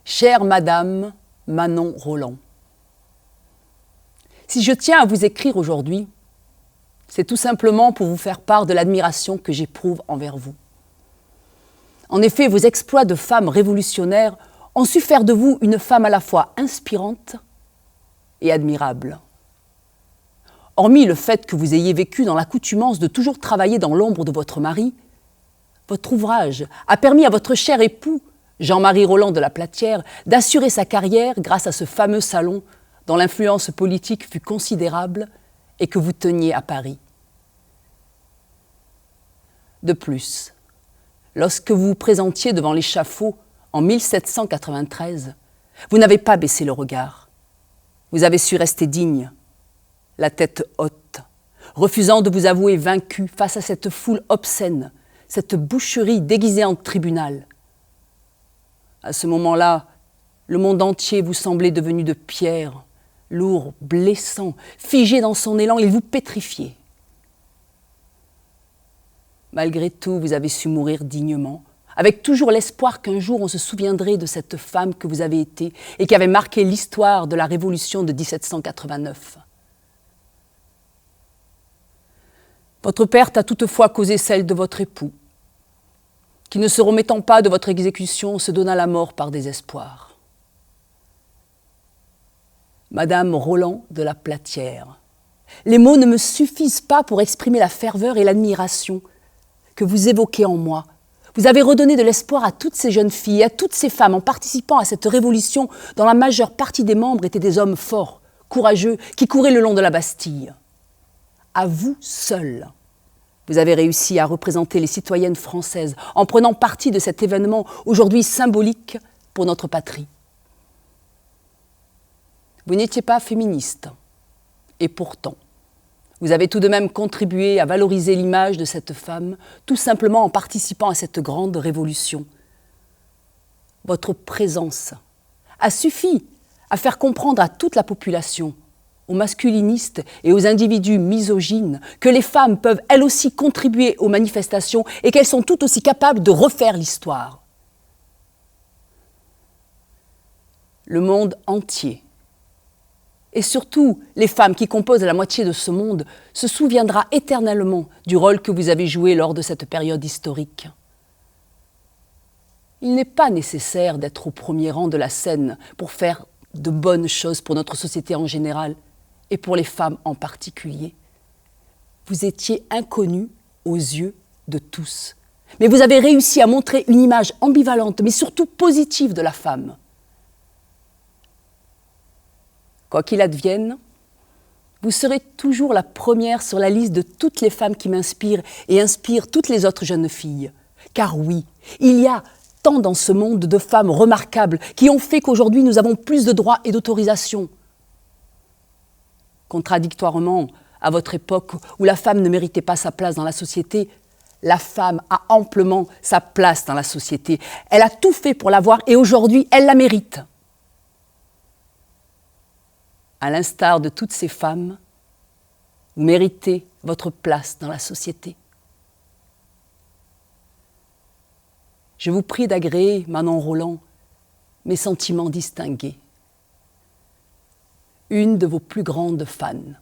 Chère Madame Manon Roland, si je tiens à vous écrire aujourd'hui, c'est tout simplement pour vous faire part de l'admiration que j'éprouve envers vous. En effet, vos exploits de femme révolutionnaire ont su faire de vous une femme à la fois inspirante et admirable. Hormis le fait que vous ayez vécu dans l'accoutumance de toujours travailler dans l'ombre de votre mari, votre ouvrage a permis à votre cher époux, Jean-Marie Roland de la Platière, d'assurer sa carrière grâce à ce fameux salon dont l'influence politique fut considérable et que vous teniez à Paris. De plus, lorsque vous vous présentiez devant l'échafaud en 1793, vous n'avez pas baissé le regard. Vous avez su rester digne, la tête haute, refusant de vous avouer vaincu face à cette foule obscène, cette boucherie déguisée en tribunal. À ce moment-là, le monde entier vous semblait devenu de pierre, lourd, blessant, figé dans son élan, il vous pétrifiait. Malgré tout, vous avez su mourir dignement, avec toujours l'espoir qu'un jour on se souviendrait de cette femme que vous avez été et qui avait marqué l'histoire de la Révolution de 1789. Votre perte a toutefois causé celle de votre époux, qui, ne se remettant pas de votre exécution, se donna la mort par désespoir. Madame Roland de la Platière, les mots ne me suffisent pas pour exprimer la ferveur et l'admiration que vous évoquez en moi. Vous avez redonné de l'espoir à toutes ces jeunes filles et à toutes ces femmes en participant à cette révolution dont la majeure partie des membres étaient des hommes forts, courageux, qui couraient le long de la Bastille. À vous seuls, vous avez réussi à représenter les citoyennes françaises en prenant parti de cet événement aujourd'hui symbolique pour notre patrie. Vous n'étiez pas féministe, et pourtant, vous avez tout de même contribué à valoriser l'image de cette femme, tout simplement en participant à cette grande révolution. Votre présence a suffi à faire comprendre à toute la population, aux masculinistes et aux individus misogynes, que les femmes peuvent elles aussi contribuer aux manifestations et qu'elles sont tout aussi capables de refaire l'histoire. Le monde entier, et surtout les femmes qui composent la moitié de ce monde, se souviendra éternellement du rôle que vous avez joué lors de cette période historique. Il n'est pas nécessaire d'être au premier rang de la scène pour faire de bonnes choses pour notre société en général et pour les femmes en particulier. Vous étiez inconnus aux yeux de tous, mais vous avez réussi à montrer une image ambivalente, mais surtout positive de la femme. Quoi qu'il advienne, vous serez toujours la première sur la liste de toutes les femmes qui m'inspirent et inspirent toutes les autres jeunes filles. Car oui, il y a tant dans ce monde de femmes remarquables qui ont fait qu'aujourd'hui nous avons plus de droits et d'autorisation. Contradictoirement, à votre époque où la femme ne méritait pas sa place dans la société, la femme a amplement sa place dans la société. Elle a tout fait pour l'avoir et aujourd'hui, elle la mérite. À l'instar de toutes ces femmes, vous méritez votre place dans la société. Je vous prie d'agréer, Manon Roland, mes sentiments distingués. Une de vos plus grandes fans.